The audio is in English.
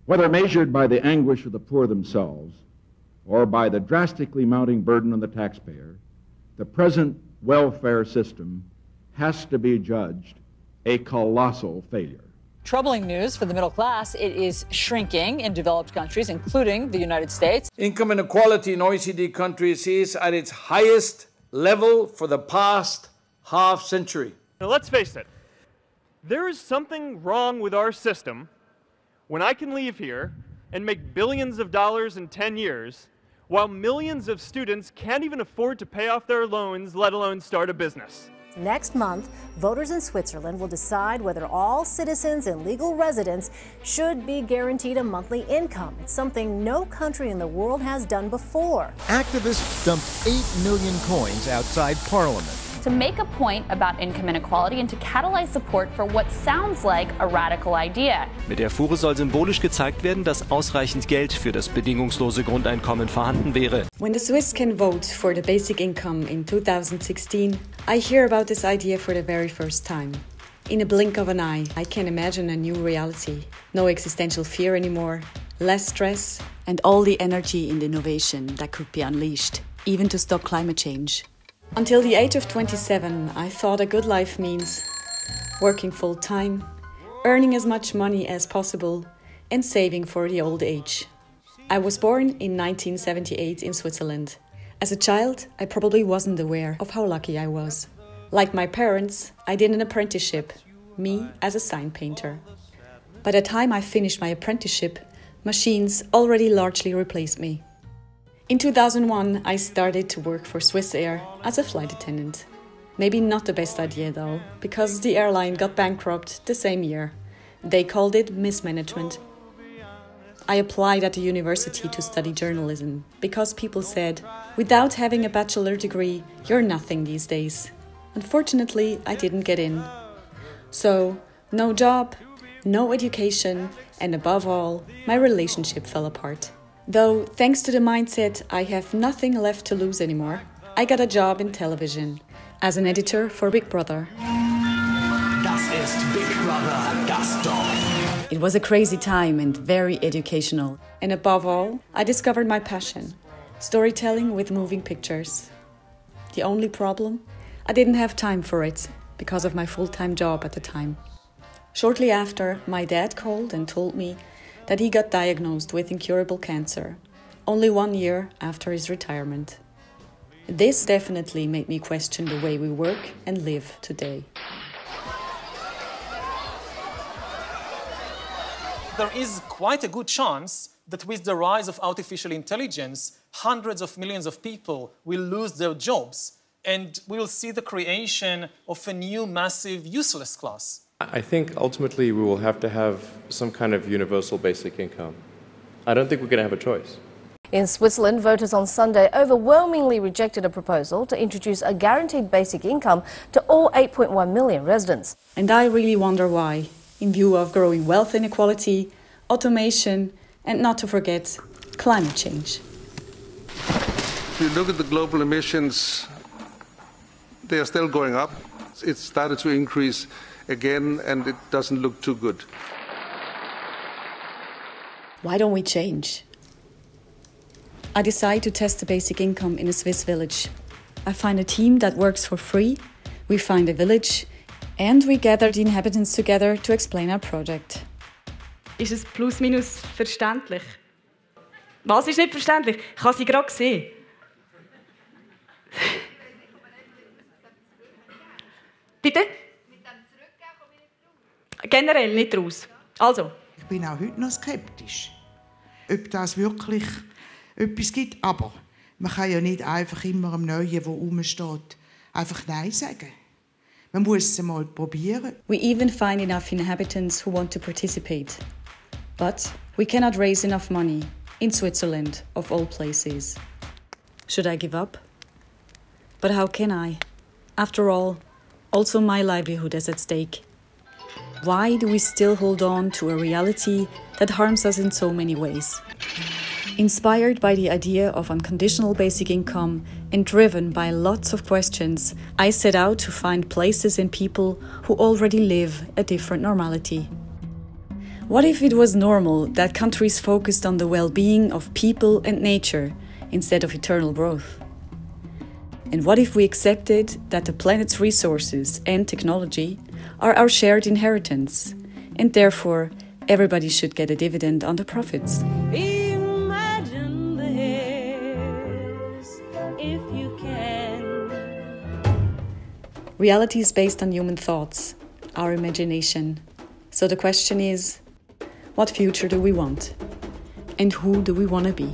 Whether measured by the anguish of the poor themselves or by the drastically mounting burden on the taxpayer, the present welfare system has to be judged a colossal failure. Troubling news for the middle class. It is shrinking in developed countries, including the United States. Income inequality in OECD countries is at its highest level for the past half century. Now let's face it, there is something wrong with our system when I can leave here and make billions of dollars in 10 years, while millions of students can't even afford to pay off their loans, let alone start a business. Next month, voters in Switzerland will decide whether all citizens and legal residents should be guaranteed a monthly income. It's something no country in the world has done before. Activists dumped 8 million coins outside Parliament. To make a point about income inequality and to catalyze support for what sounds like a radical idea. Mit der Fuhre soll symbolisch gezeigt werden, dass ausreichend Geld für das bedingungslose Grundeinkommen vorhanden wäre. When the Swiss can vote for the basic income in 2016, I hear about this idea for the very first time. In a blink of an eye, I can imagine a new reality. No existential fear anymore, less stress, and all the energy and innovation that could be unleashed, even to stop climate change. Until the age of 27, I thought a good life means working full-time, earning as much money as possible, and saving for the old age. I was born in 1978 in Switzerland. As a child, I probably wasn't aware of how lucky I was. Like my parents, I did an apprenticeship, me as a sign painter. By the time I finished my apprenticeship, machines already largely replaced me. In 2001, I started to work for Swissair as a flight attendant. Maybe not the best idea though, because the airline got bankrupt the same year. They called it mismanagement. I applied at the university to study journalism because people said, without having a bachelor degree, you're nothing these days. Unfortunately, I didn't get in. So, no job, no education, and above all, my relationship fell apart. Though, thanks to the mindset I have nothing left to lose anymore, I got a job in television as an editor for Big Brother. Das ist Big Brother, das Dorf. It was a crazy time and very educational. And above all, I discovered my passion, storytelling with moving pictures. The only problem? I didn't have time for it because of my full-time job at the time. Shortly after, my dad called and told me that he got diagnosed with incurable cancer, only 1 year after his retirement. This definitely made me question the way we work and live today. There is quite a good chance that with the rise of artificial intelligence, hundreds of millions of people will lose their jobs, and we will see the creation of a new massive useless class. I think ultimately we will have to have some kind of universal basic income. I don't think we're going to have a choice. In Switzerland, voters on Sunday overwhelmingly rejected a proposal to introduce a guaranteed basic income to all 8.1 million residents. And I really wonder why, in view of growing wealth inequality, automation, and not to forget, climate change. If you look at the global emissions, they are still going up. It started to increase again, and it doesn't look too good. Why don't we change? I decide to test the basic income in a Swiss village. I find a team that works for free, we find a village, and we gather the inhabitants together to explain our project. Ist es plus minus verständlich? Was ist nicht verständlich? Ich habe sie gerade gesehen. Bitte? Generell nicht raus. Also. Ich bin auch heute noch skeptisch, ob das wirklich etwas gibt. Aber man kann ja nicht einfach immer am Neuen, der rumsteht, einfach Nein sagen. Man muss es einmal probieren. We even find enough inhabitants who want to participate. But we cannot raise enough money, in Switzerland, of all places. Should I give up? But how can I? After all, also my livelihood is at stake. Why do we still hold on to a reality that harms us in so many ways? Inspired by the idea of unconditional basic income and driven by lots of questions, I set out to find places and people who already live a different normality. What if it was normal that countries focused on the well-being of people and nature instead of eternal growth? And what if we accepted that the planet's resources and technology are our shared inheritance, and therefore everybody should get a dividend on the profits? Imagine this, if you can. Reality is based on human thoughts, our imagination. So the question is, what future do we want? And who do we want to be?